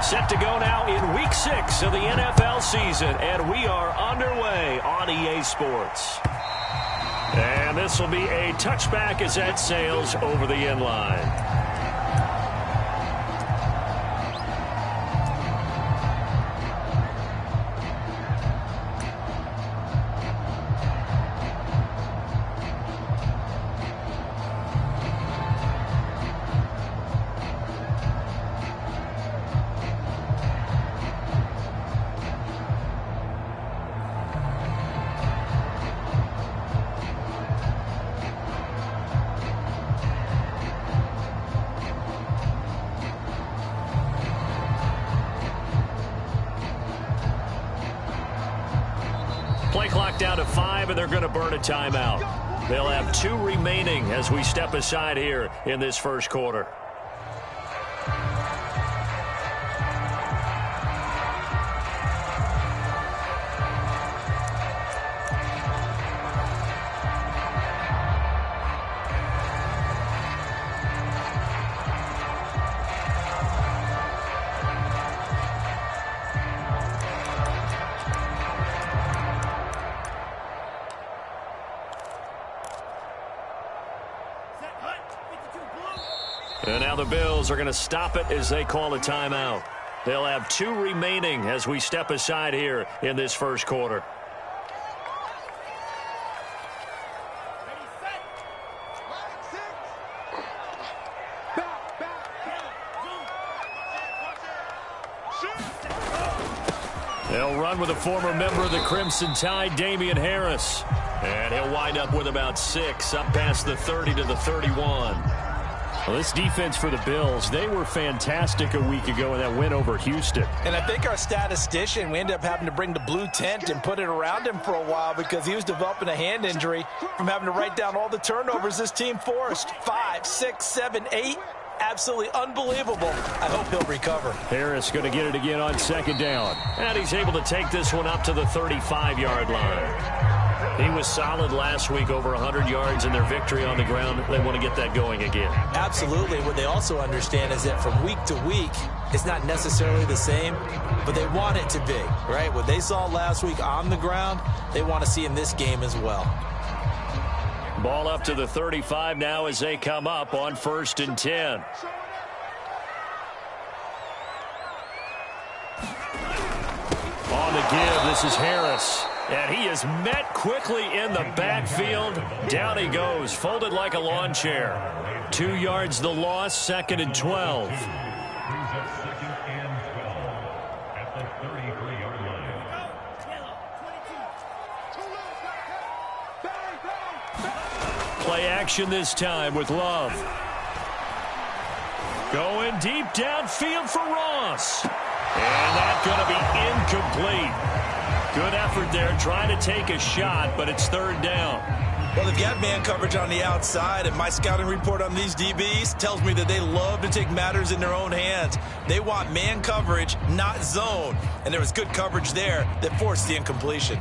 Set to go now in Week 6 of the NFL season, and we are underway on EA Sports. And this will be a touchback as that sails over the end line. Play clock down to 5, and they're going to burn a timeout. They'll have 2 remaining as we step aside here in this first quarter. And now the Bills are going to stop it as they call a timeout. They'll have 2 remaining as we step aside here in this first quarter. They'll run with a former member of the Crimson Tide, Damian Harris. And he'll wind up with about 6, up past the 30 to the 31. Well, this defense for the Bills, they were fantastic a week ago in that win over Houston. And I think our statistician, we ended up having to bring the blue tent and put it around him for a while because he was developing a hand injury from having to write down all the turnovers this team forced. 5, 6, 7, 8. Absolutely unbelievable. I hope he'll recover. Harris going to get it again on second down. And he's able to take this one up to the 35-yard line. He was solid last week, over 100 yards in their victory on the ground. They want to get that going again. Absolutely. What they also understand is that from week to week, it's not necessarily the same, but they want it to be, right? What they saw last week on the ground, they want to see in this game as well. Ball up to the 35 now as they come up on 1st and 10. On the give, this is Harris. And he is met quickly in the backfield. Down he goes, folded like a lawn chair. 2 yards the loss, 2nd and 12. Play action this time with Love. Going deep downfield for Ross. And that's going to be incomplete. Good effort there, trying to take a shot, but it's 3rd down. Well, they've got man coverage on the outside, and my scouting report on these DBs tells me that they love to take matters in their own hands. They want man coverage, not zone. And there was good coverage there that forced the incompletion.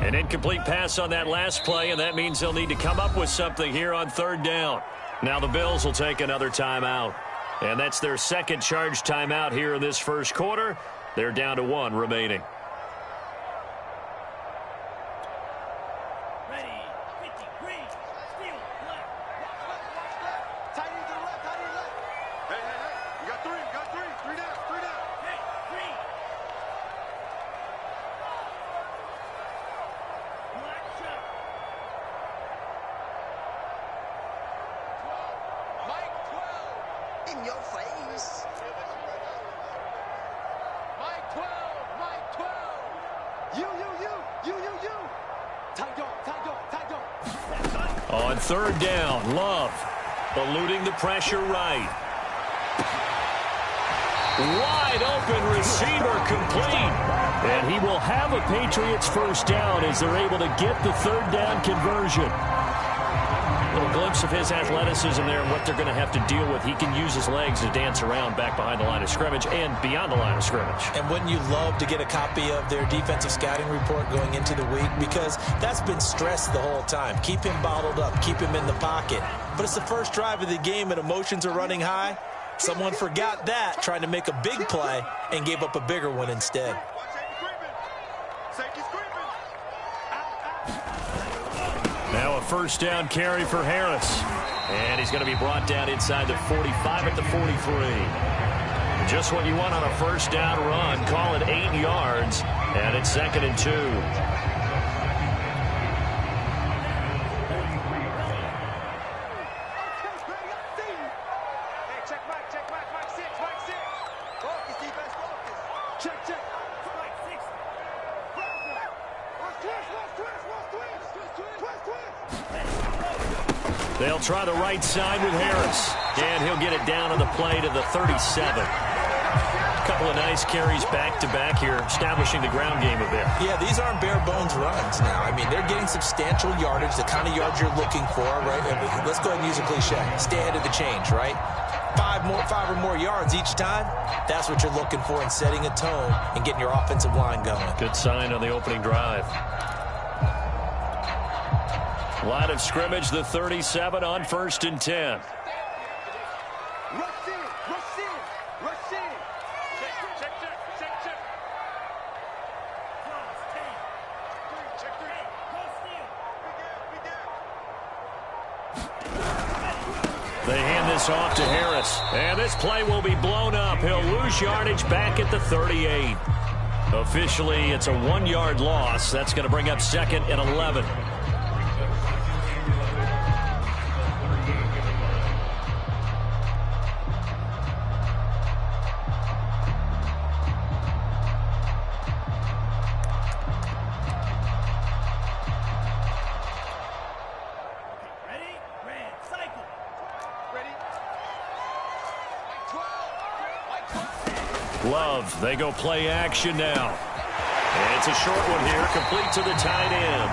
An incomplete pass on that last play, and that means they'll need to come up with something here on 3rd down. Now the Bills will take another timeout. And that's their 2nd charge timeout here in this first quarter. They're down to 1 remaining. In your face. Mike 12, Mike 12. You. Tiger. On 3rd down, Love eluding the pressure right. Wide open receiver complete. And he will have a Patriots 1st down as they're able to get the 3rd down conversion. Little glimpse of his athleticism there and what they're going to have to deal with. He can use his legs to dance around back behind the line of scrimmage and beyond the line of scrimmage. And wouldn't you love to get a copy of their defensive scouting report going into the week? Because that's been stressed the whole time. Keep him bottled up. Keep him in the pocket. But it's the first drive of the game and emotions are running high. Someone forgot that, trying to make a big play, and gave up a bigger one instead. Now a first down carry for Harris. And he's going to be brought down inside the 45 at the 43. Just what you want on a first down run. Call it 8 yards, and it's 2nd and 2. They'll try the right side with Harris. And he'll get it down on the play to the 37. A couple of nice carries back-to-back here, establishing the ground game a bit. Yeah, these aren't bare-bones runs now. I mean, they're getting substantial yardage, the kind of yards you're looking for, right? Let's go ahead and use a cliche. Stay ahead of the change, right? Five or more yards each time. That's what you're looking for in setting a tone and getting your offensive line going. Good sign on the opening drive. Line of scrimmage, the 37 on 1st and 10. They hand this off to Harris. And this play will be blown up. He'll lose yardage back at the 38. Officially, it's a 1-yard loss. That's going to bring up 2nd and 11. Love, they go play action now. And it's a short one here, complete to the tight end.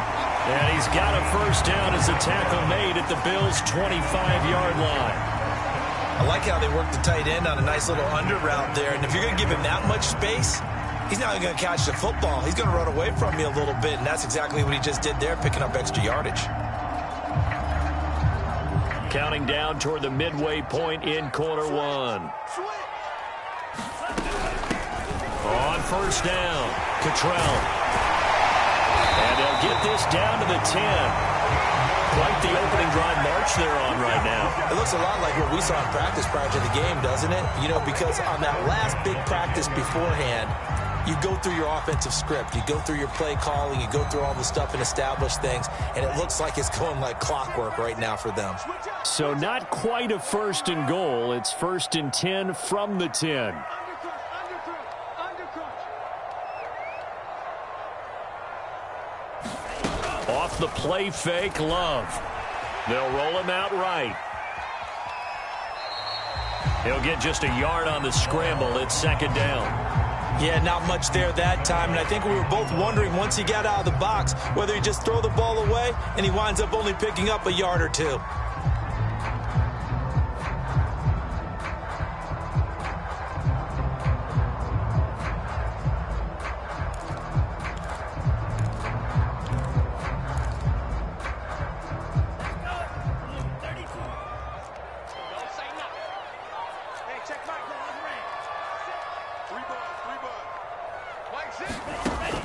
And he's got a first down as the tackle made at the Bills' 25-yard line. I like how they work the tight end on a nice little under route there. And if you're going to give him that much space, he's not even going to catch the football. He's going to run away from you a little bit, and that's exactly what he just did there, picking up extra yardage. Counting down toward the midway point in quarter one. On first down, Cottrell. And they'll get this down to the 10. Quite the opening drive march they're on right now. It looks a lot like what we saw in practice prior to the game, doesn't it? You know, because on that last big practice beforehand, you go through your offensive script. You go through your play calling. You go through all the stuff and establish things. And it looks like it's going like clockwork right now for them. So not quite a 1st and goal. It's 1st and 10 from the 10. Off the play fake, Love. They'll roll him out right. He'll get just a yard on the scramble. It's 2nd down. Yeah, not much there that time. And I think we were both wondering once he got out of the box whether he just throw the ball away and he winds up only picking up a yard or two.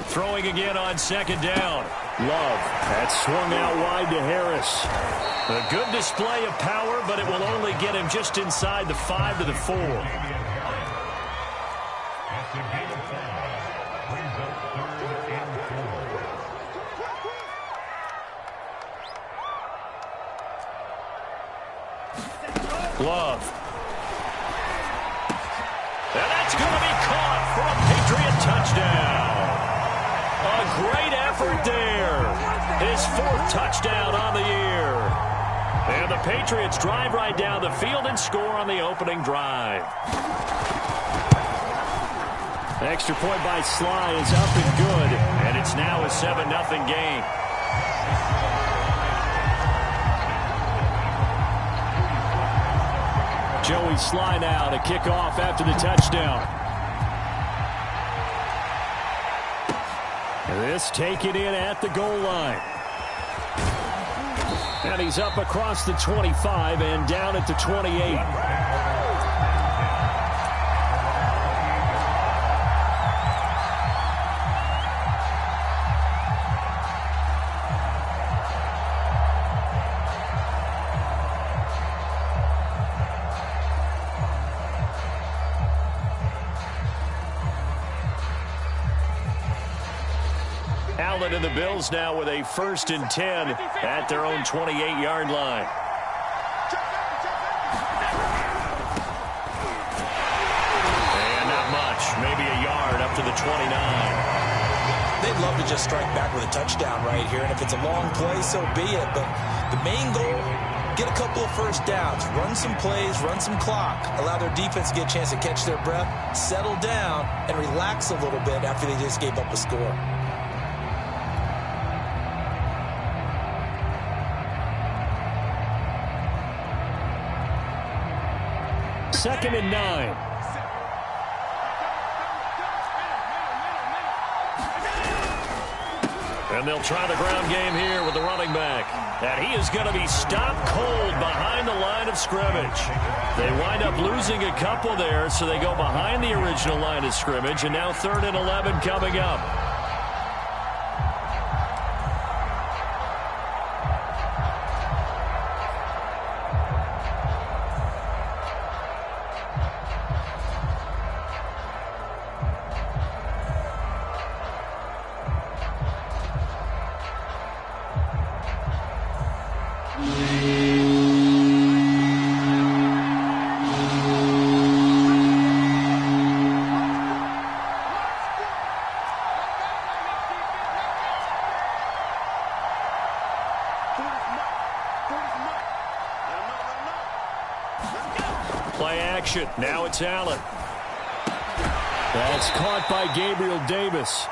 Throwing again on 2nd down. Love. That swung out wide to Harris. A good display of power, but it will only get him just inside the 5 to the 4. Love. And that's going to be caught for a Patriot touchdown. A great effort there. His 4th touchdown on the year. And the Patriots drive right down the field and score on the opening drive. Extra point by Sly is up and good. And it's now a 7-0 game. Joey Sly now to kick off after the touchdown. This taken in at the goal line. And he's up across the 25 and down at the 28. Allen and the Bills now with a 1st and 10 at their own 28-yard line. And not much, maybe a yard up to the 29. They'd love to just strike back with a touchdown right here, and if it's a long play, so be it. But the main goal, get a couple of first downs, run some plays, run some clock, allow their defense to get a chance to catch their breath, settle down, and relax a little bit after they just gave up a score. Second and 9. And they'll try the ground game here with the running back. And he is going to be stopped cold behind the line of scrimmage. They wind up losing a couple there, so they go behind the original line of scrimmage. And now 3rd and 11 coming up. Play action. Now it's Allen. That's caught by Gabriel Davis.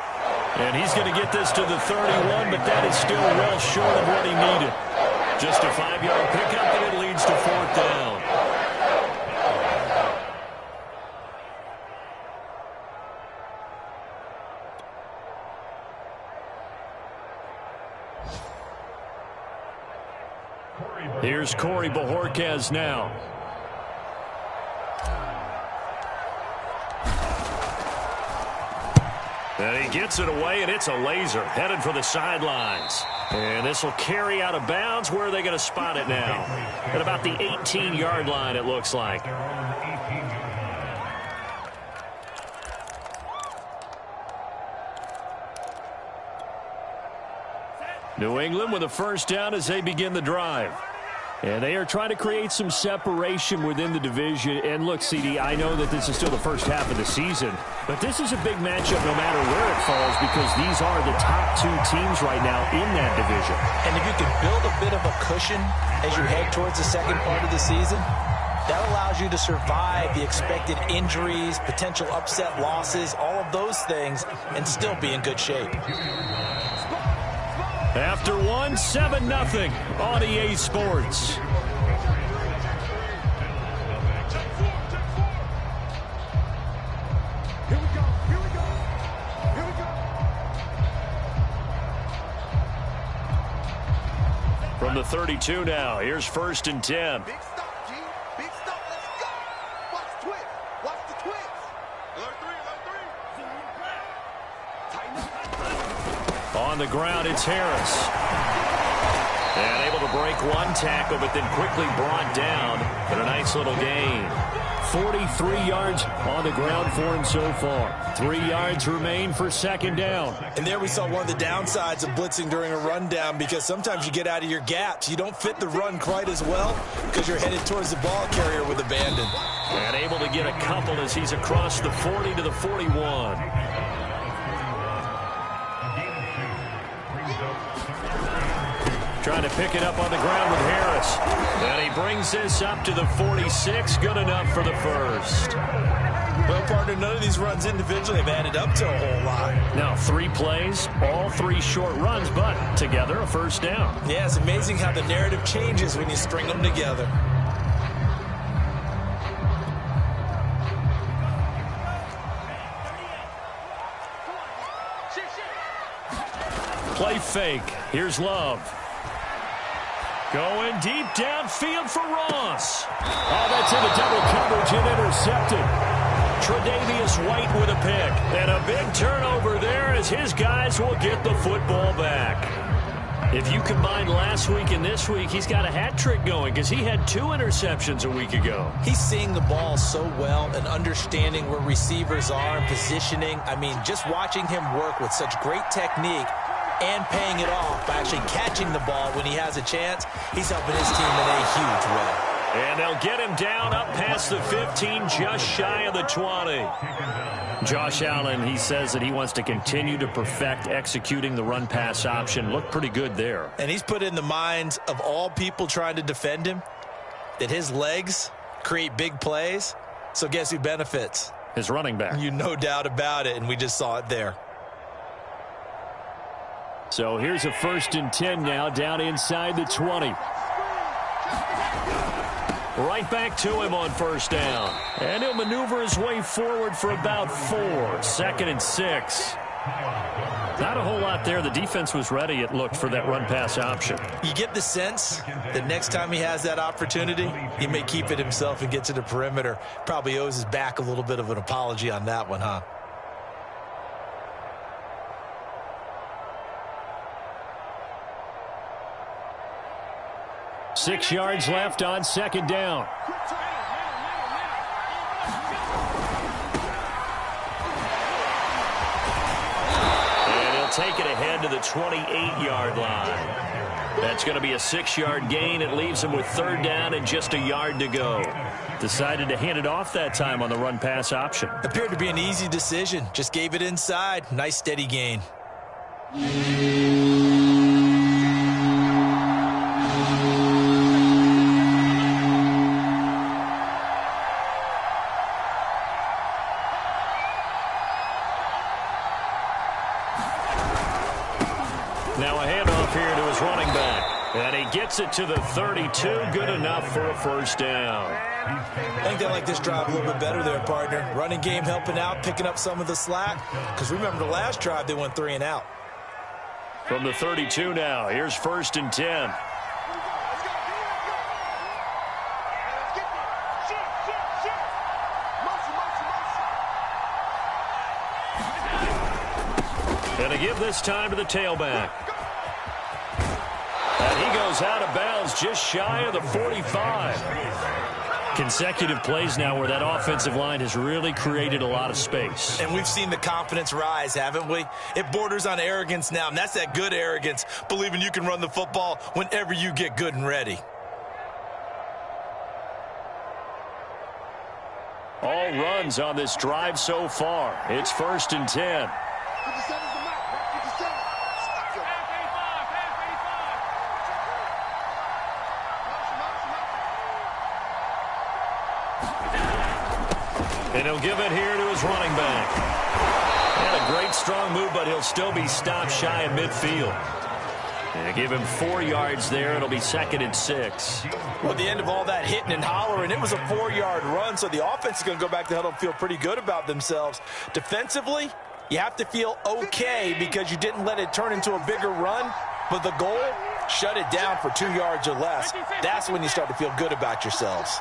And he's going to get this to the 31, but that is still well short of what he needed. Just a 5-yard pickup, and it leads to 4th down. Here's Corey Bojorquez now. And he gets it away, and it's a laser headed for the sidelines. And this will carry out of bounds. Where are they going to spot it now? At about the 18-yard line, it looks like. New England with a 1st down as they begin the drive. And they are trying to create some separation within the division. And look, CD, I know that this is still the first half of the season, but this is a big matchup no matter where it falls because these are the top 2 teams right now in that division. And if you can build a bit of a cushion as you head towards the second part of the season, that allows you to survive the expected injuries, potential upset losses, all of those things, and still be in good shape. After 7-0 on EA Sports. From the 32 now, here's 1st and 10. Big stop, G. Big stop. Let's go. Watch the twist. Watch the twist. Alert 3. On the ground, it's Harris. And able to break one tackle, but then quickly brought down. But a nice little gain. 43 yards on the ground for him so far. 3 yards remain for 2nd down. And there we saw one of the downsides of blitzing during a rundown because sometimes you get out of your gaps. You don't fit the run quite as well because you're headed towards the ball carrier with abandon. And able to get a couple as he's across the 40 to the 41. Trying to pick it up on the ground with Harris. And he brings this up to the 46. Good enough for the 1st. Well, partner, none of these runs individually have added up to a whole lot. Now 3 plays, all 3 short runs, but together a 1st down. Yeah, it's amazing how the narrative changes when you string them together. play fake. Here's Love. Going deep downfield for Ross. Oh, that's into double coverage and intercepted. Tre'Davious White with a pick. And a big turnover there as his guys will get the football back. If you combine last week and this week, he's got a hat trick going because he had 2 interceptions a week ago. He's seeing the ball so well and understanding where receivers are and positioning. I mean, just watching him work with such great technique and paying it off by actually catching the ball when he has a chance, he's helping his team in a huge way. And they'll get him down up past the 15, just shy of the 20. Josh Allen, he says that he wants to continue to perfect executing the run-pass option. Looked pretty good there. And he's put in the minds of all people trying to defend him that his legs create big plays. So guess who benefits? His running back. You no doubt about it, and we just saw it there. So here's a 1st and 10 now, down inside the 20. Right back to him on 1st down. And he'll maneuver his way forward for about 4. 2nd and 6. Not a whole lot there. The defense was ready, it looked, for that run-pass option. You get the sense that next time he has that opportunity, he may keep it himself and get to the perimeter. Probably owes his back a little bit of an apology on that one, huh? Six yards left on 2nd down. And he'll take it ahead to the 28-yard line. That's going to be a 6-yard gain. It leaves him with 3rd down and just a yard to go. Decided to hand it off that time on the run-pass option. Appeared to be an easy decision. Just gave it inside. Nice steady gain. Now a handoff here to his running back. And he gets it to the 32. Good enough for a 1st down. I think they like this drive a little bit better there, partner. Running game helping out, picking up some of the slack. Because remember the last drive, they went 3 and out. From the 32 now, here's 1st and 10. And to give this time to the tailback. And he goes out of bounds just shy of the 45. Consecutive plays now where that offensive line has really created a lot of space. And we've seen the confidence rise, haven't we? It borders on arrogance now, and that's that good arrogance, believing you can run the football whenever you get good and ready. All runs on this drive so far. It's 1st and 10. And he'll give it here to his running back. And a great strong move, but he'll still be stopped shy of midfield. And give him 4 yards there. It'll be 2nd and 6. Well, at the end of all that hitting and hollering, it was a 4-yard run, so the offense is going to go back to huddle and feel pretty good about themselves. Defensively, you have to feel okay because you didn't let it turn into a bigger run, but the goal, shut it down for 2 yards or less. That's when you start to feel good about yourselves.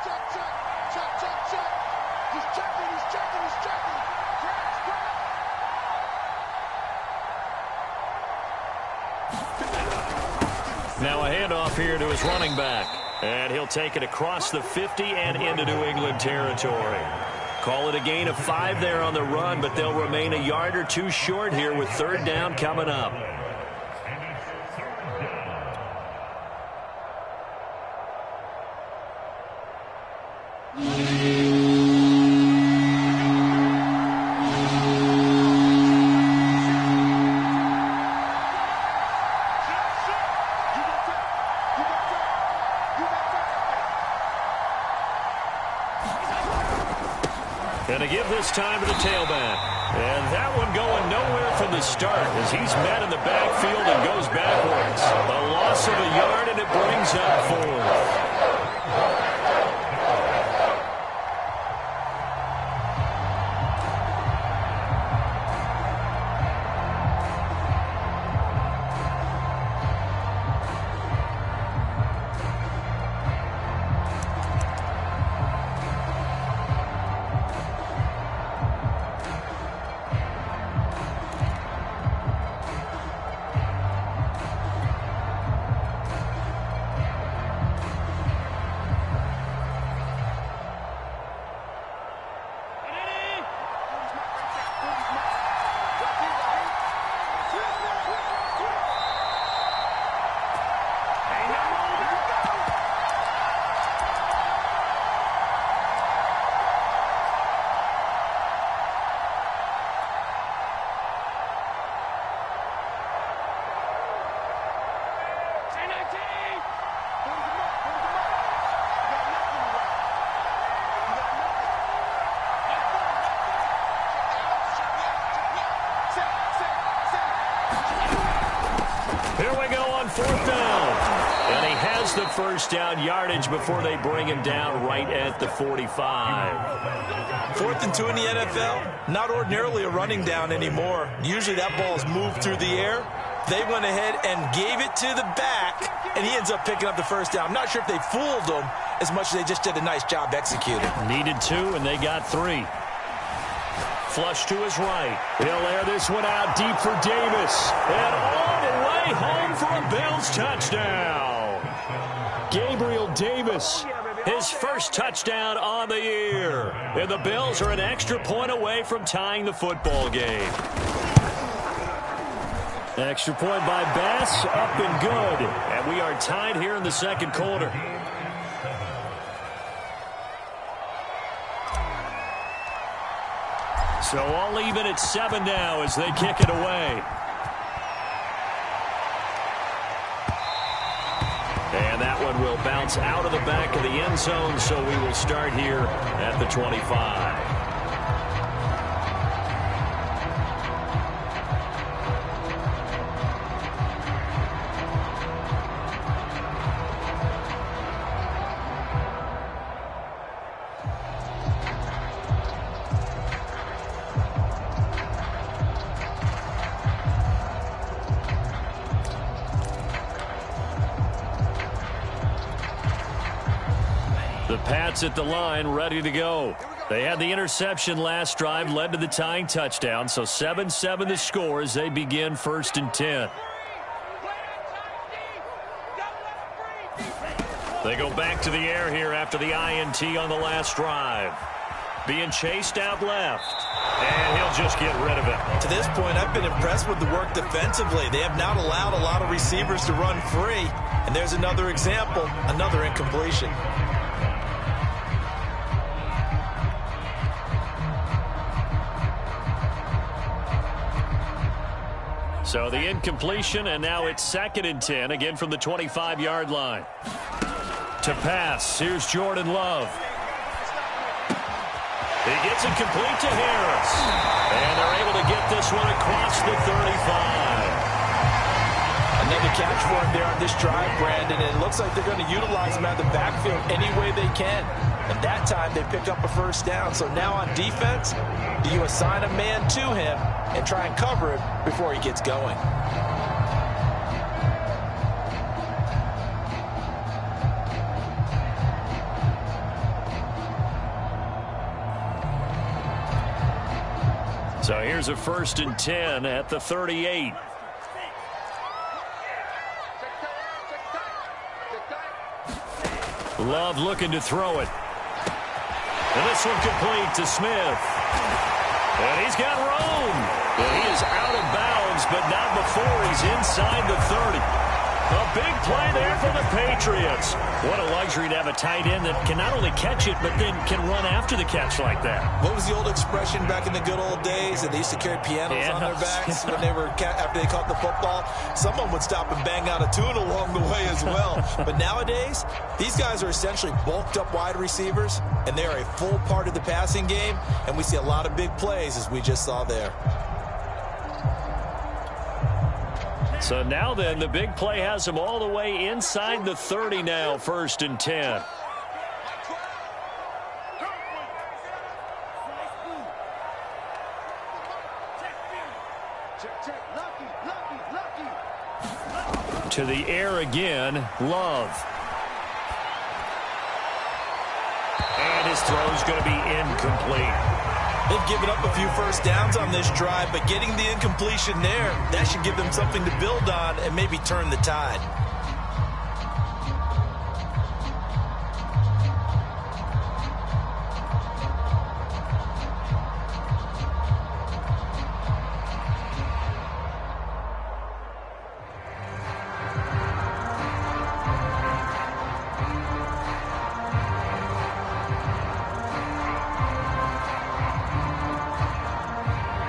Now a handoff here to his running back. And he'll take it across the 50 and into New England territory. Call it a gain of 5 there on the run, but they'll remain a yard or 2 short here with 3rd down coming up. And to give this time to the tailback. And that one going nowhere from the start as he's met in the backfield and goes backwards. A loss of a yard, and it brings up 4th. fourth down. And he has the first down yardage before they bring him down right at the 45. 4th and 2 in the NFL, not ordinarily a running down anymore. Usually that ball is moved through the air. They went ahead and gave it to the back, and he ends up picking up the first down. I'm not sure if they fooled him as much as they just did a nice job executing. Needed 2, and they got 3. Flush to his right. He'll air this one out deep for Davis. And all the way home for a Bills touchdown. Gabriel Davis, his first touchdown on the year. And the Bills are an extra point away from tying the football game. Extra point by Bass, up and good. And we are tied here in the second quarter. So all even at 7 now as they kick it away. And that one will bounce out of the back of the end zone, so we will start here at the 25. The Pats at the line, ready to go. They had the interception last drive, led to the tying touchdown. So 7-7 the score as they begin 1st and 10. They go back to the air here after the INT on the last drive. Being chased out left. And he'll just get rid of it. To this point, I've been impressed with the work defensively. They have not allowed a lot of receivers to run free. And there's another example, another incompletion. So the incompletion, and now it's 2nd and 10, again from the 25-yard line. To pass, here's Jordan Love. He gets it complete to Harris. And they're able to get this one across the 35. Another catch for him there on this drive, Brandon, and it looks like they're going to utilize him out of the backfield any way they can. And that time they pick up a first down. So now on defense, do you assign a man to him and try and cover him before he gets going? So here's a 1st and 10 at the 38. Love looking to throw it. And this one complete to Smith. And he's got room. And he is out of bounds, but not before he's inside the 30. A big play there for the Patriots. What a luxury to have a tight end that can not only catch it, but then can run after the catch like that. What was the old expression back in the good old days? And they used to carry pianos on their backs when they were after they caught the football. Someone would stop and bang out a tune along the way as well. But nowadays, these guys are essentially bulked up wide receivers, and they are a full part of the passing game. And we see a lot of big plays, as we just saw there. So now then, the big play has him all the way inside the 30 now, 1st and 10. To the air again, Love. And his throw's going to be incomplete. They've given up a few first downs on this drive, but getting the incompletion there, that should give them something to build on and maybe turn the tide.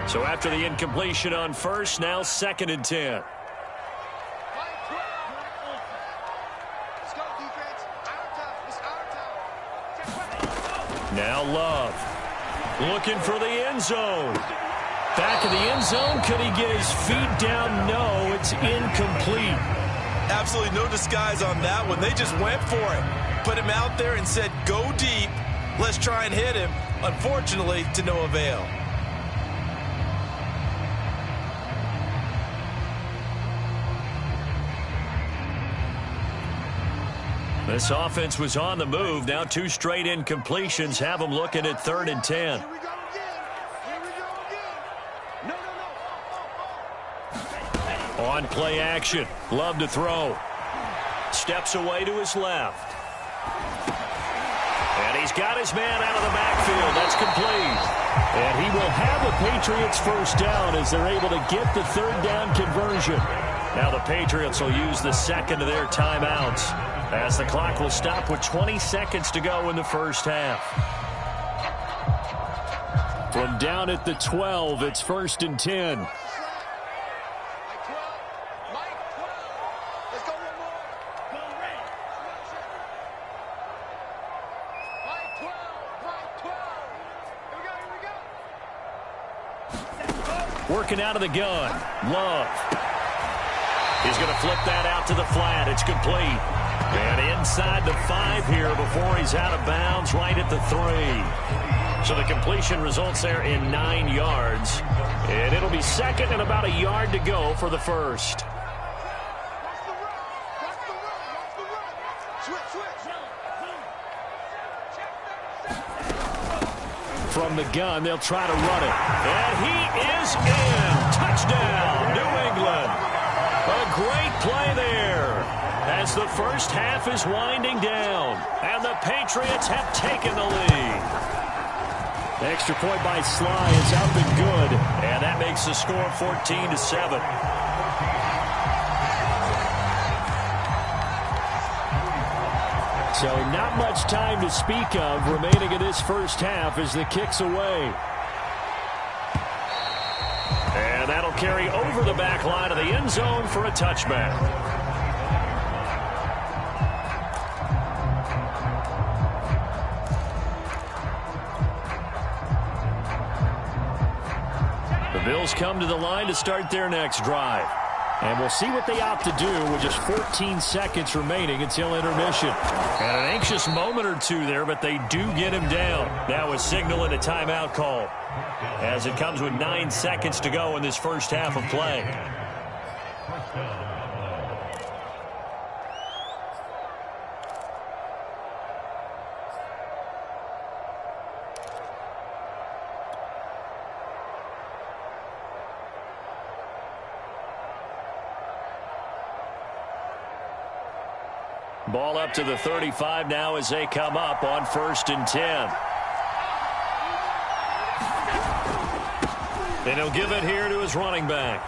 So after the incompletion on 1st, now 2nd and 10. Now Love looking for the end zone. Back of the end zone. Could he get his feet down? No, it's incomplete. Absolutely no disguise on that one. They just went for it. Put him out there and said, go deep. Let's try and hit him. Unfortunately, to no avail. This offense was on the move. Now 2 straight incompletions have them looking at 3rd and 10. Here we go again. No. On play action. Love to throw. Steps away to his left. And he's got his man out of the backfield. That's complete. And he will have the Patriots first down as they're able to get the 3rd down conversion. Now the Patriots will use the second of their timeouts as the clock will stop with 20 seconds to go in the first half. From down at the 12, it's 1st and 10. Mike 12. Let's go one more. Go red. Mike 12. Here we go. Working out of the gun. Love. He's going to flip that out to the flat. It's complete. And inside the 5 here before he's out of bounds, right at the 3. So the completion results there in 9 yards. And it'll be 2nd and about a yard to go for the first. Watch the run. Switch. From the gun, they'll try to run it. And he is in. Touchdown, New England. A great play there as the first half is winding down. And the Patriots have taken the lead. Extra point by Sly is up and good. And that makes the score 14-7. So not much time to speak of remaining in this first half as the kick's away. And that'll carry over the back line of the end zone for a touchback. The Bills come to the line to start their next drive. And we'll see what they opt to do with just 14 seconds remaining until intermission. And an anxious moment or two there, but they do get him down. Now a signal and a timeout call as it comes with 9 seconds to go in this first half of play. Ball up to the 35 now as they come up on 1st and 10. And he'll give it here to his running back.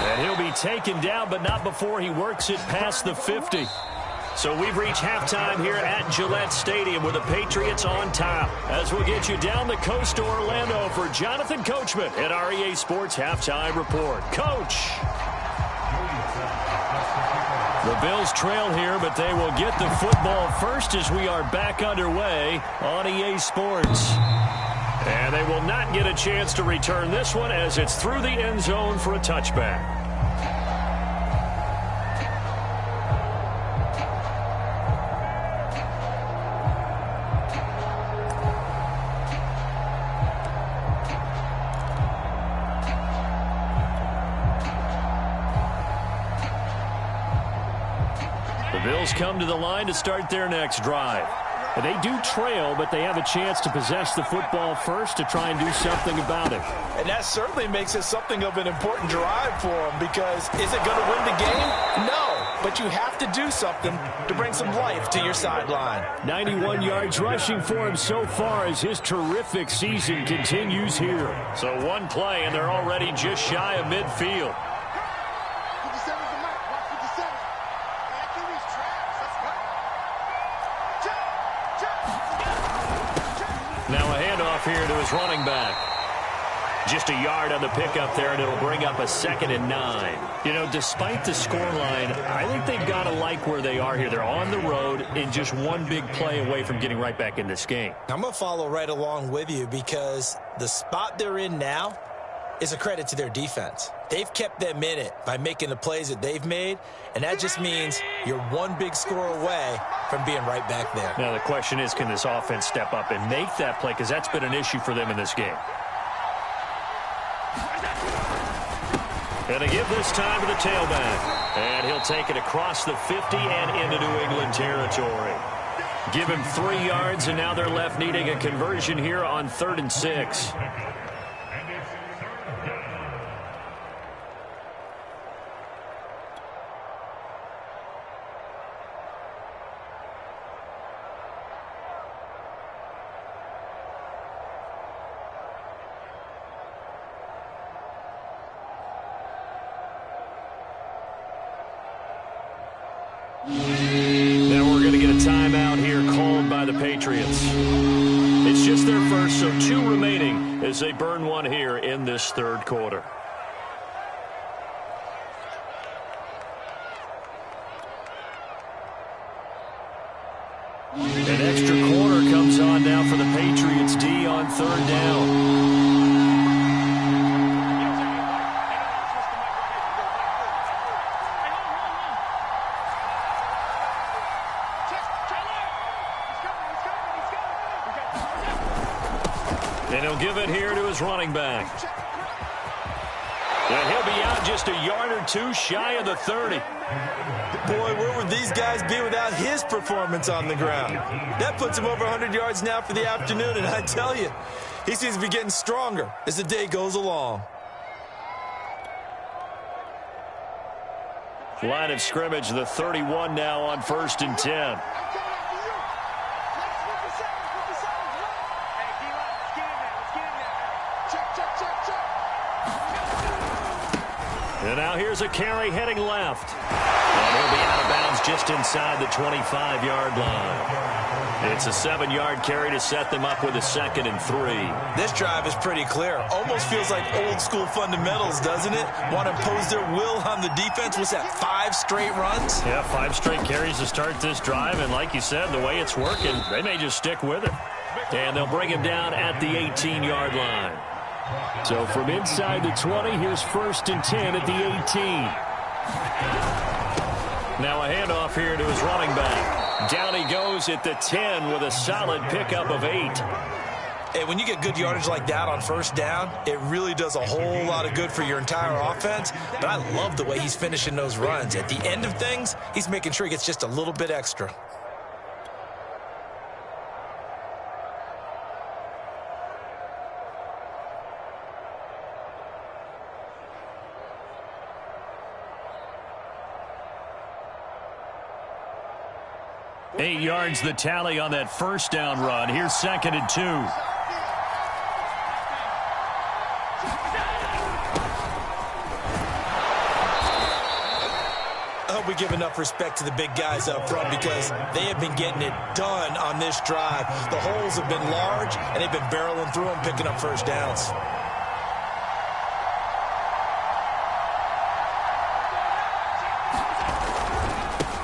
And he'll be taken down, but not before he works it past the 50. So we've reached halftime here at Gillette Stadium with the Patriots on top. As we'll get you down the coast to Orlando for Jonathan Coachman at our EA Sports Halftime Report. Coach! The Bills trail here, but they will get the football first as we are back underway on EA Sports. And they will not get a chance to return this one as it's through the end zone for a touchback. The Bills come to the line to start their next drive. They do trail, but they have a chance to possess the football first to try and do something about it. And that certainly makes it something of an important drive for them, because is it going to win the game? No, but you have to do something to bring some life to your sideline. 91 yards rushing for him so far as his terrific season continues here. So one play, and they're already just shy of midfield. 57's the mark. Watch 57. After these traps, let's go. Now a handoff here to his running back. Just a yard on the pickup there, and it'll bring up a 2nd and 9. You know, despite the scoreline, I think they've got to like where they are here. They're on the road and just one big play away from getting right back in this game. I'm going to follow right along with you, because the spot they're in now, is a credit to their defense. They've kept them in it by making the plays that they've made, and that just means you're one big score away from being right back there. Now the question is, can this offense step up and make that play, because that's been an issue for them in this game. And they give this time to the tailback. And he'll take it across the 50 and into New England territory. Give him 3 yards, and now they're left needing a conversion here on 3rd and 6. Now we're going to get a timeout here called by the Patriots. It's just their first, so 2 remaining as they burn one here in this 3rd quarter. An extra quarter comes on now for the Patriots D on 3rd down. And he'll give it here to his running back. And he'll be out just a yard or 2 shy of the 30. Boy, where would these guys be without his performance on the ground? That puts him over 100 yards now for the afternoon, and I tell you, he seems to be getting stronger as the day goes along. Line of scrimmage, the 31 now on 1st and 10. And now here's a carry heading left. And he'll be out of bounds just inside the 25-yard line. It's a 7-yard carry to set them up with a 2nd and 3. This drive is pretty clear. Almost feels like old school fundamentals, doesn't it? Want to impose their will on the defense. What's that, 5 straight runs? Yeah, 5 straight carries to start this drive. And like you said, the way it's working, they may just stick with it. And they'll bring him down at the 18-yard line. So from inside the 20, here's 1st and 10 at the 18. Now a handoff here to his running back. Down he goes at the 10 with a solid pickup of 8. Hey, when you get good yardage like that on 1st down, it really does a whole lot of good for your entire offense. But I love the way he's finishing those runs. At the end of things, he's making sure he gets just a little bit extra. Eight yards the tally on that 1st down run. Here's 2nd and 2. I hope we give enough respect to the big guys up front because they have been getting it done on this drive. The holes have been large, and they've been barreling through them, picking up 1st downs.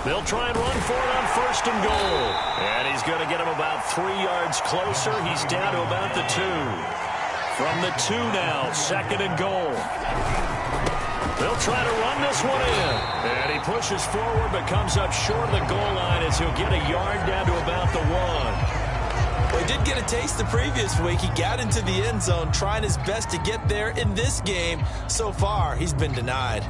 They'll try and run for it on 1st and goal. And he's going to get him about 3 yards closer. He's down to about the 2. From the 2 now, 2nd and goal. They'll try to run this one in. And he pushes forward but comes up short of the goal line as he'll get a yard down to about the 1. Well, he did get a taste the previous week. He got into the end zone trying his best to get there in this game. So far, he's been denied.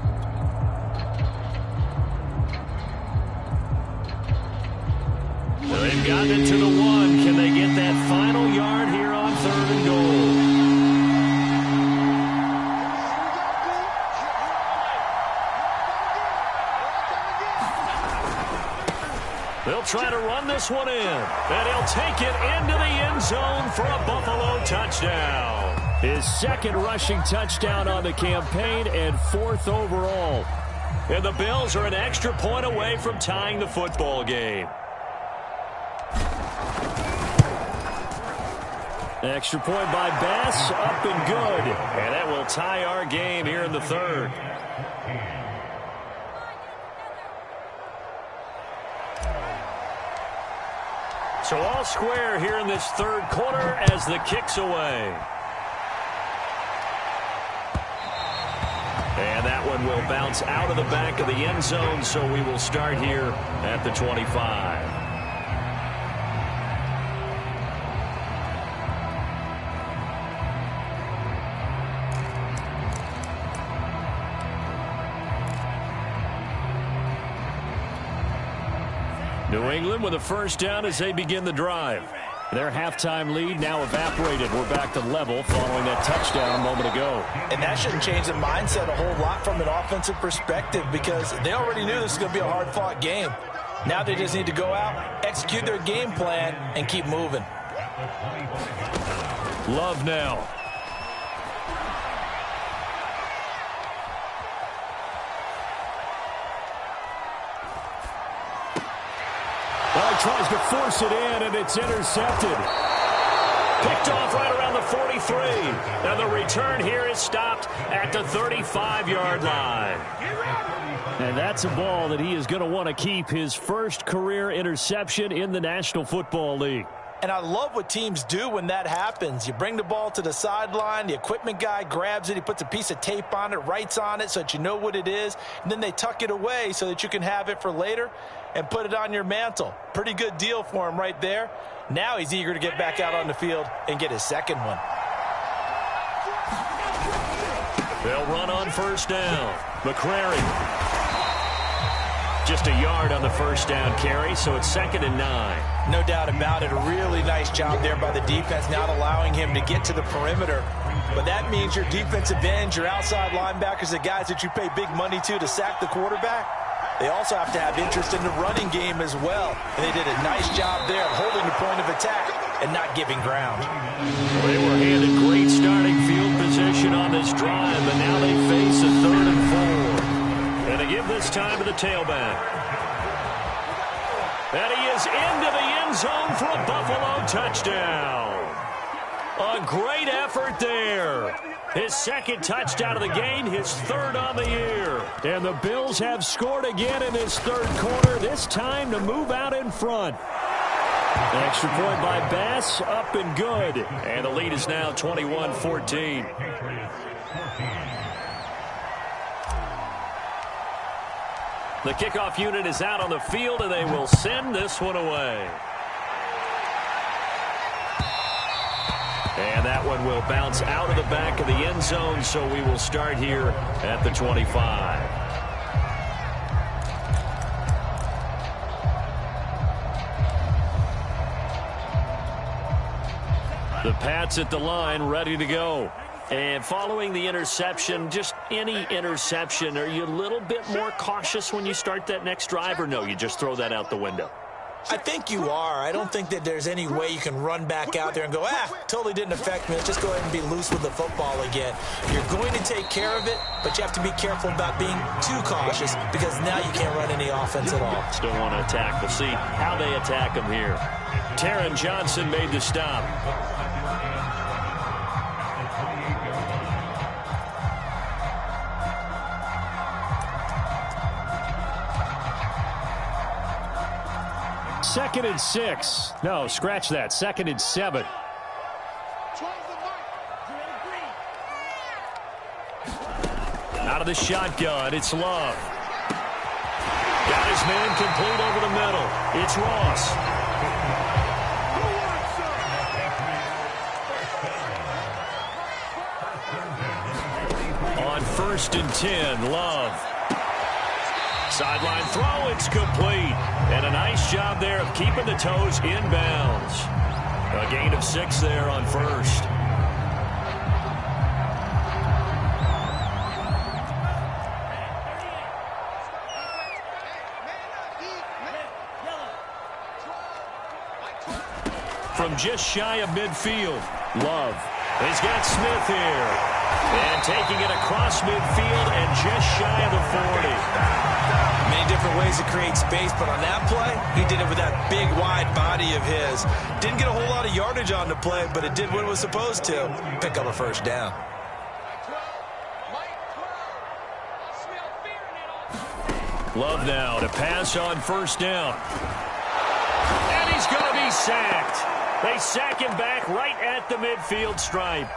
They've gotten it to the 1. Can they get that final yard here on 3rd and goal? They'll try to run this one in. And he'll take it into the end zone for a Buffalo touchdown. His 2nd rushing touchdown on the campaign and 4th overall. And the Bills are an extra point away from tying the football game. Extra point by Bass, up and good. And that will tie our game here in the 3rd. So all square here in this 3rd quarter as the kick's away. one will bounce out of the back of the end zone, so we will start here at the 25. New England with a first down as they begin the drive. Their halftime lead now evaporated. We're back to level following that touchdown a moment ago. And that shouldn't change the mindset a whole lot from an offensive perspective because they already knew this was going to be a hard-fought game. Now they just need to go out, execute their game plan, and keep moving. Love now. Well, he tries to force it in, and it's intercepted. Picked off right around the 43. And the return here is stopped at the 35-yard line. And that's a ball that he is going to want to keep, his first career interception in the National Football League. And I love what teams do when that happens. You bring the ball to the sideline, the equipment guy grabs it, he puts a piece of tape on it, writes on it so that you know what it is, and then they tuck it away so that you can have it for later and put it on your mantle. Pretty good deal for him right there. Now he's eager to get back out on the field and get his second one. They'll run on first down. McCrary. Just a yard on the first down carry, so it's 2nd and 9. No doubt about it. A really nice job there by the defense, not allowing him to get to the perimeter. But that means your defensive ends, your outside linebackers, the guys that you pay big money to sack the quarterback, they also have to have interest in the running game as well. And they did a nice job there of holding the point of attack and not giving ground. Well, they were handed great starting field position on this drive, but now they face a 3rd and 4. And they give this time to the tailback. And he is into the end zone for a Buffalo touchdown. A great effort there. His second touchdown of the game, his 3rd on the year. And the Bills have scored again in this 3rd quarter, this time to move out in front. An extra point by Bass, up and good. And the lead is now 21-14. The kickoff unit is out on the field, and they will send this one away. And that one will bounce out of the back of the end zone, so we will start here at the 25. The Pats at the line, ready to go. And following the interception, just any interception, are you a little bit more cautious when you start that next drive, or no, you just throw that out the window? I think you are. I don't think that there's any way you can run back out there and go, totally didn't affect me. Let's just go ahead and be loose with the football again. You're going to take care of it, but you have to be careful about being too cautious because now you can't run any offense at all. Still want to attack. We'll see how they attack him here. Taron Johnson made the stop. Second and 6. No, scratch that. 2nd and 7. Out of the shotgun, it's Love. Got his man complete over the middle. It's Ross. On 1st and 10, Love. Sideline throw, it's complete. And a nice job there of keeping the toes inbounds. A gain of 6 there on 1st. From just shy of midfield, Love. He's got Smith here. And taking it across midfield and just shy of the 40. Many different ways to create space, but on that play, he did it with that big, wide body of his. Didn't get a whole lot of yardage on the play, but it did what it was supposed to. Pick up a first down. Love now to pass on 1st down. And he's going to be sacked. They sack him back right at the midfield stripe.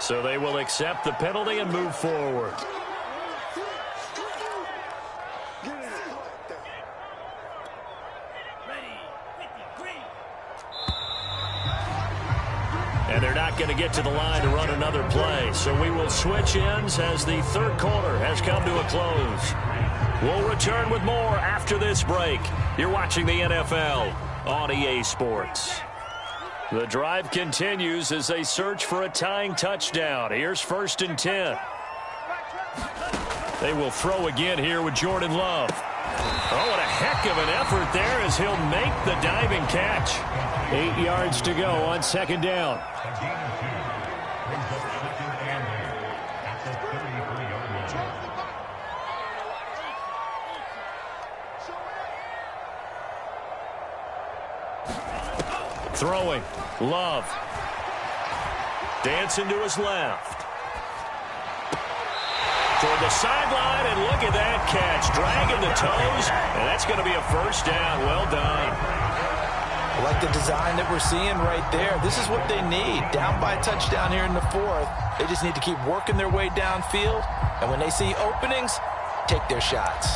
So they will accept the penalty and move forward. And they're not going to get to the line to run another play. So we will switch ends as the third quarter has come to a close. We'll return with more after this break. You're watching the NFL on EA Sports. The drive continues as they search for a tying touchdown. Here's 1st and 10. They will throw again here with Jordan Love. Oh, what a heck of an effort there as he'll make the diving catch. 8 yards to go on 2nd down. Throwing. Love. Dancing to his left. Toward the sideline, and look at that catch. Dragging the toes, and that's going to be a 1st down. Well done. I like the design that we're seeing right there. This is what they need. Down by a touchdown here in the 4th. They just need to keep working their way downfield, and when they see openings, take their shots.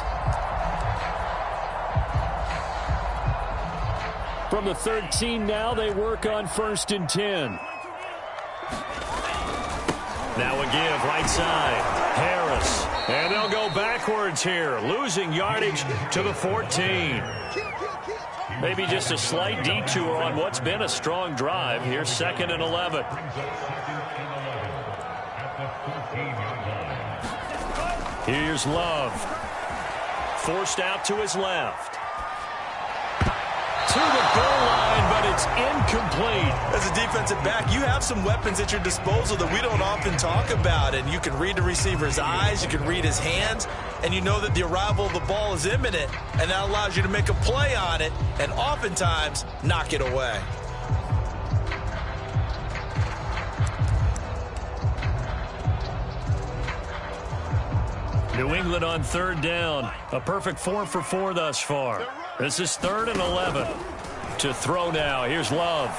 From the 13 now, they work on 1st and 10. Now a give, right side. Harris. And they'll go backwards here, losing yardage to the 14. Maybe just a slight detour on what's been a strong drive. Here's 2nd and 11. Here's Love. Forced out to his left. To the goal line, but it's incomplete. As a defensive back, you have some weapons at your disposal that we don't often talk about, and you can read the receiver's eyes, you can read his hands, and you know that the arrival of the ball is imminent, and that allows you to make a play on it and oftentimes knock it away. New England on 3rd down. A perfect 4 for 4 thus far. This is 3rd and 11. To throw now. Here's Love.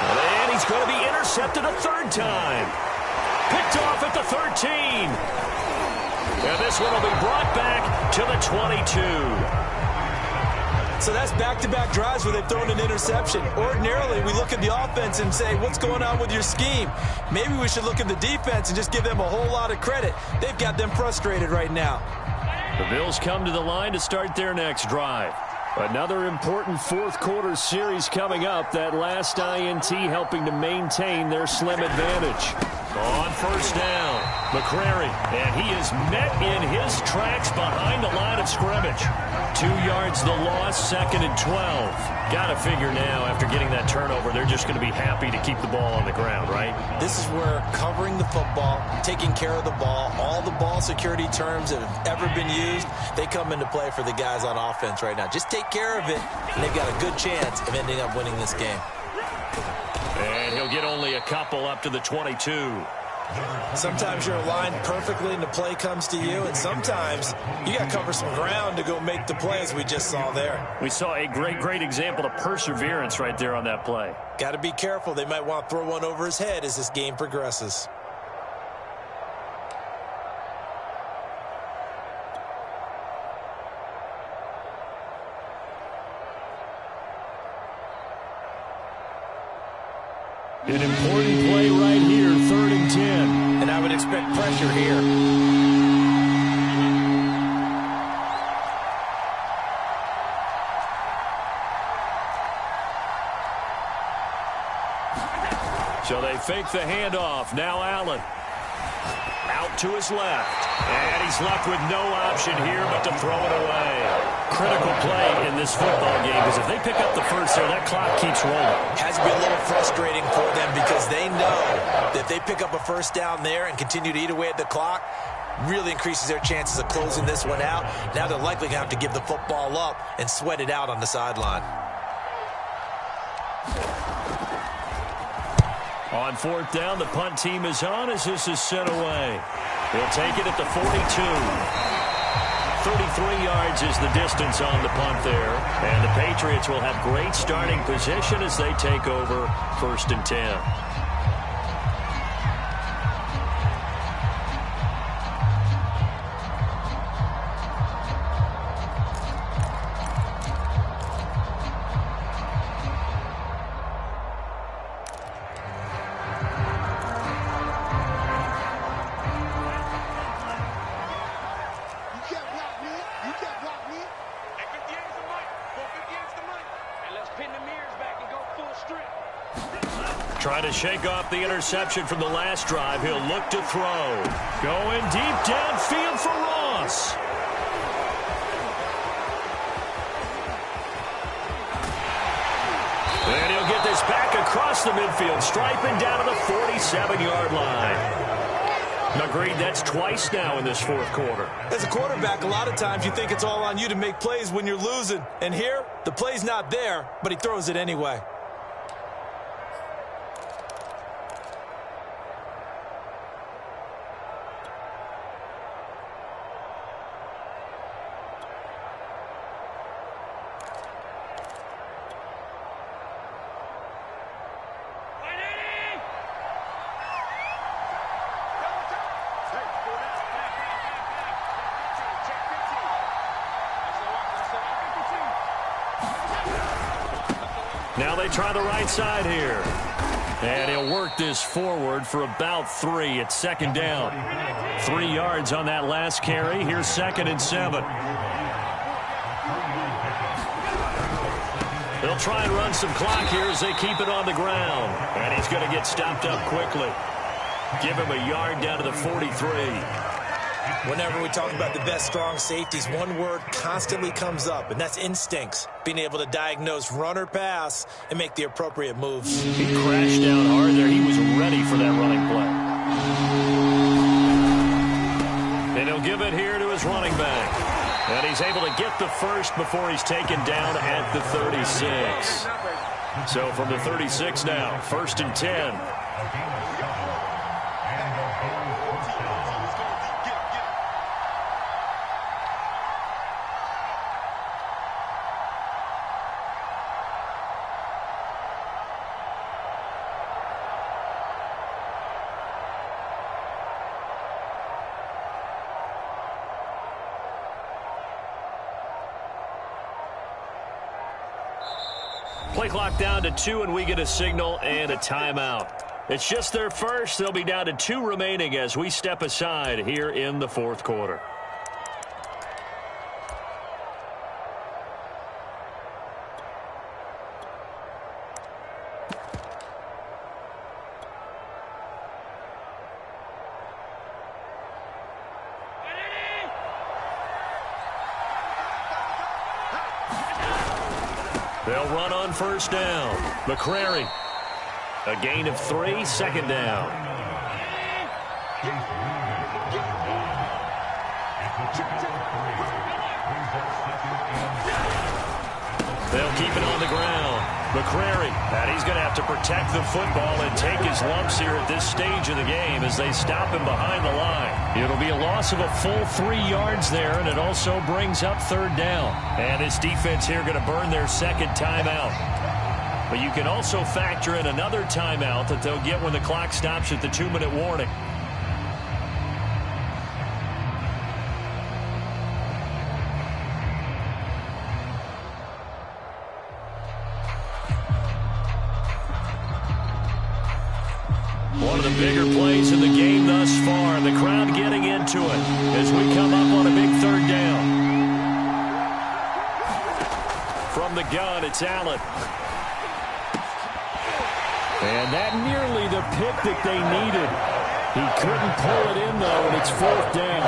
And he's going to be intercepted a 3rd time. Picked off at the 13. And this one will be brought back to the 22. So that's back-to-back drives where they've thrown an interception. Ordinarily, we look at the offense and say, what's going on with your scheme? Maybe we should look at the defense and just give them a whole lot of credit. They've got them frustrated right now. The Bills come to the line to start their next drive. Another important 4th quarter series coming up. That last INT helping to maintain their slim advantage. On 1st down, McCrary, and he is met in his tracks behind the line of scrimmage. 2 yards the loss, 2nd and 12. Got to figure now, after getting that turnover, they're just going to be happy to keep the ball on the ground, right? This is where covering the football, taking care of the ball, all the ball security terms that have ever been used, they come into play for the guys on offense right now. Just take care of it, and they've got a good chance of ending up winning this game. And he'll get only a couple up to the 22. Sometimes you're aligned perfectly and the play comes to you, and sometimes you got to cover some ground to go make the play, as we just saw there. We saw a great example of perseverance right there on that play. Got to be careful. They might want to throw one over his head as this game progresses. An important play right here, 3rd and 10. And I would expect pressure here. So they fake the handoff. Now Allen. Out to his left. And he's left with no option here but to throw it away. Critical play in this football game, because if they pick up the first there, that clock keeps rolling. Has to be a little frustrating for them because they know that if they pick up a 1st down there and continue to eat away at the clock, really increases their chances of closing this one out. Now they're likely going to have to give the football up and sweat it out on the sideline. On 4th down, the punt team is on as this is sent away. He'll take it at the 42. 33 yards is the distance on the punt there. And the Patriots will have great starting position as they take over 1st and 10. Trying to shake off the interception from the last drive. He'll look to throw. Going deep downfield for Ross. And he'll get this back across the midfield, striping down to the 47-yard line. Agreed, that's twice now in this fourth quarter. As a quarterback, a lot of times you think it's all on you to make plays when you're losing. And here, the play's not there, but he throws it anyway. Now they try the right side here. And he'll work this forward for about 3. It's second down. 3 yards on that last carry. Here's 2nd and 7. They'll try and run some clock here as they keep it on the ground. And he's going to get stopped up quickly. Give him a yard down to the 43. Whenever we talk about the best strong safeties, one word constantly comes up, and that's instincts. Being able to diagnose run or pass and make the appropriate moves. He crashed down hard there. He was ready for that running play. And he'll give it here to his running back. And he's able to get the first before he's taken down at the 36. So from the 36 now, 1st and 10. Play clock down to 2, and we get a signal and a timeout. It's just their first. They'll be down to 2 remaining as we step aside here in the fourth quarter. They'll run on first down. McCrary. A gain of 3, 2nd down. They'll keep it on the ground. McCrary, and he's going to have to protect the football and take his lumps here at this stage of the game as they stop him behind the line. It'll be a loss of a full 3 yards there, and it also brings up 3rd down. And this defense here going to burn their 2nd timeout. But you can also factor in another timeout that they'll get when the clock stops at the 2-minute warning. One of the bigger plays in the game thus far. The crowd getting into it as we come up on a big 3rd down. From the gun, it's Allen. And that nearly the pick that they needed. He couldn't pull it in, though, and it's 4th down.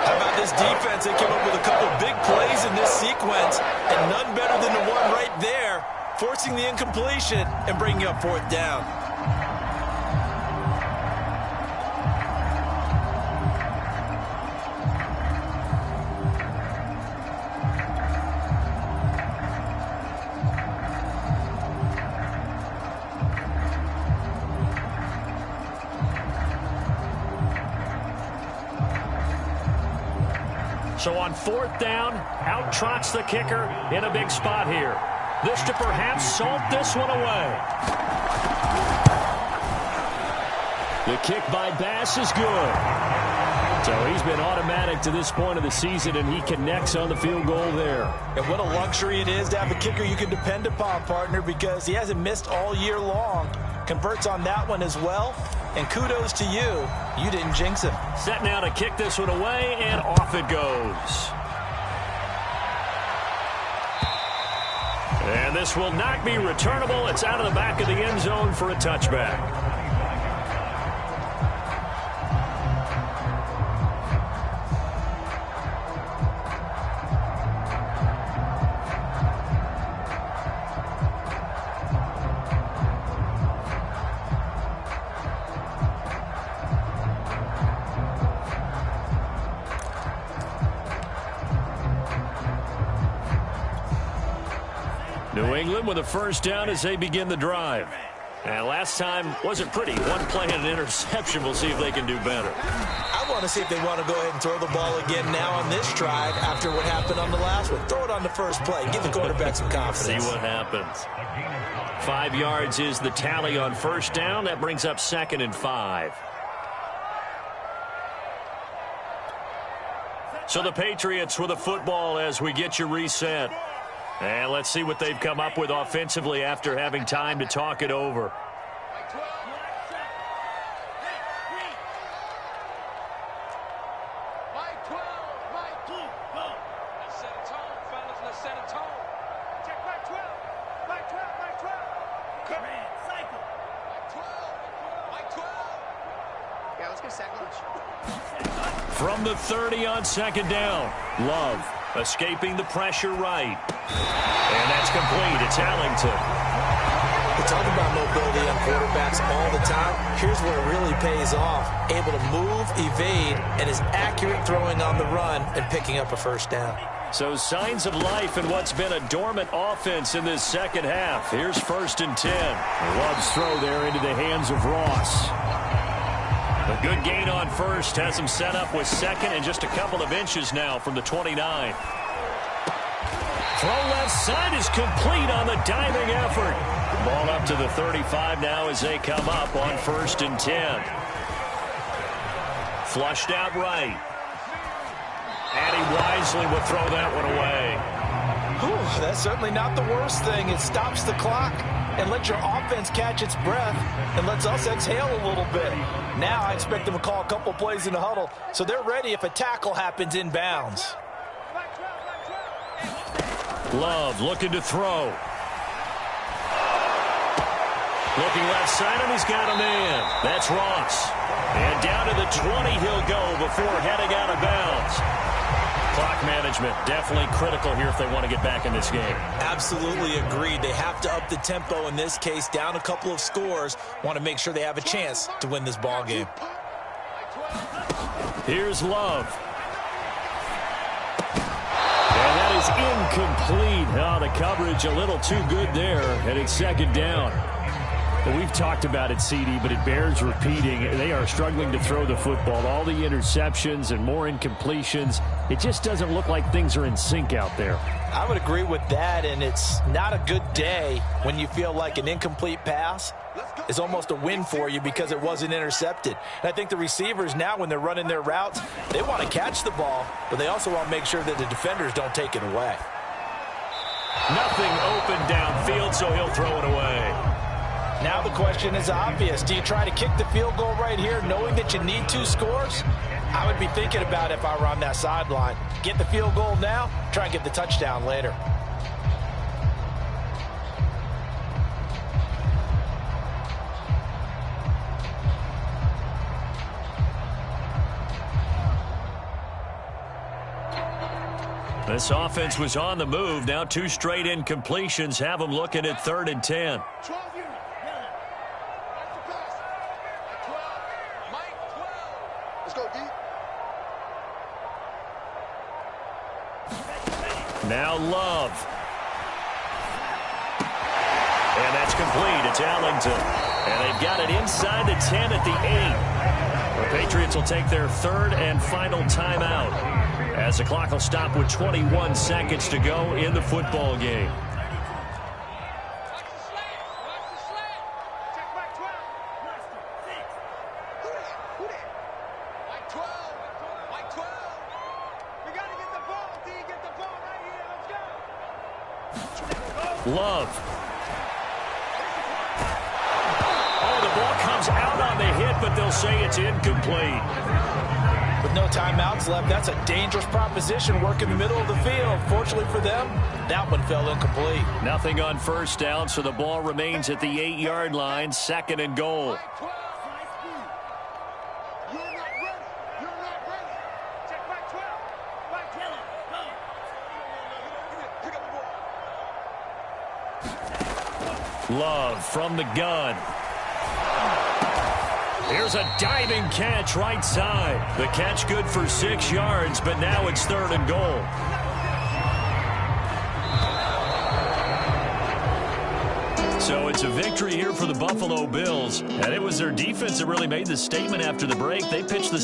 How about this defense? They came up with a couple big plays in this sequence, and none better than the one right there, forcing the incompletion and bringing up 4th down. So on 4th down, out trots the kicker in a big spot here. This to perhaps salt this one away. The kick by Bass is good. So he's been automatic to this point of the season, and he connects on the field goal there. And what a luxury it is to have a kicker you can depend upon, partner, because he hasn't missed all year long. Converts on that one as well. And kudos to you. You didn't jinx him. Set now to kick this one away, and off it goes. And this will not be returnable. It's out of the back of the end zone for a touchback. New England with a first down as they begin the drive. And last time wasn't pretty. One play and an interception. We'll see if they can do better. I want to see if they want to go ahead and throw the ball again now on this drive after what happened on the last one. Throw it on the first play. Give the quarterback some confidence. See what happens. 5 yards is the tally on first down. That brings up 2nd and 5. So the Patriots with a football as we get you reset. And let's see what they've come up with offensively after having time to talk it over. From the 30 on 2nd down, Love escaping the pressure right. And that's complete. It's Allington. We talk about mobility on quarterbacks all the time. Here's where it really pays off. Able to move, evade, and is accurate throwing on the run and picking up a first down. So signs of life in what's been a dormant offense in this second half. Here's 1st and 10. Love's throw there into the hands of Ross. A good gain on first has him set up with 2nd and just a couple of inches now from the 29. Throw left side is complete on the diving effort. Ball up to the 35 now as they come up on 1st and 10. Flushed out right. And he wisely will throw that one away. Whew, that's certainly not the worst thing. It stops the clock and lets your offense catch its breath and lets us exhale a little bit. Now I expect them to call a couple plays in the huddle so they're ready if a tackle happens inbounds. Love looking to throw. Looking left side, and he's got a man. That's Ross. And down to the 20 he'll go before heading out of bounds. Clock management definitely critical here if they want to get back in this game. Absolutely agreed. They have to up the tempo in this case, down a couple of scores. Want to make sure they have a chance to win this ball game. Here's Love. And that is incomplete. Oh, the coverage a little too good there, and it's 2nd down. Well, we've talked about it, CD, but it bears repeating. They are struggling to throw the football. All the interceptions and more incompletions. It just doesn't look like things are in sync out there. I would agree with that, and it's not a good day when you feel like an incomplete pass is almost a win for you because it wasn't intercepted. And I think the receivers now, when they're running their routes, they want to catch the ball, but they also want to make sure that the defenders don't take it away. Nothing open downfield, so he'll throw it away. Now the question is obvious. Do you try to kick the field goal right here knowing that you need 2 scores? I would be thinking about it if I were on that sideline. Get the field goal now, try and get the touchdown later. This offense was on the move. Now 2 straight incompletions have them looking at 3rd and 10. Now Love. And that's complete. It's Allington. And they've got it inside the 10 at the 8. The Patriots will take their 3rd and final timeout as the clock will stop with 21 seconds to go in the football game. Love. Oh, the ball comes out on the hit, but they'll say it's incomplete. With no timeouts left, that's a dangerous proposition. Work in the middle of the field. unfortunately for them, that one fell incomplete. Nothing on first down, so the ball remains at the 8-yard line, 2nd and goal. Love from the gun. Here's a diving catch right side. The catch good for 6 yards, but now it's 3rd and goal. So it's a victory here for the Buffalo Bills, and it was their defense that really made the statement after the break. They pitched the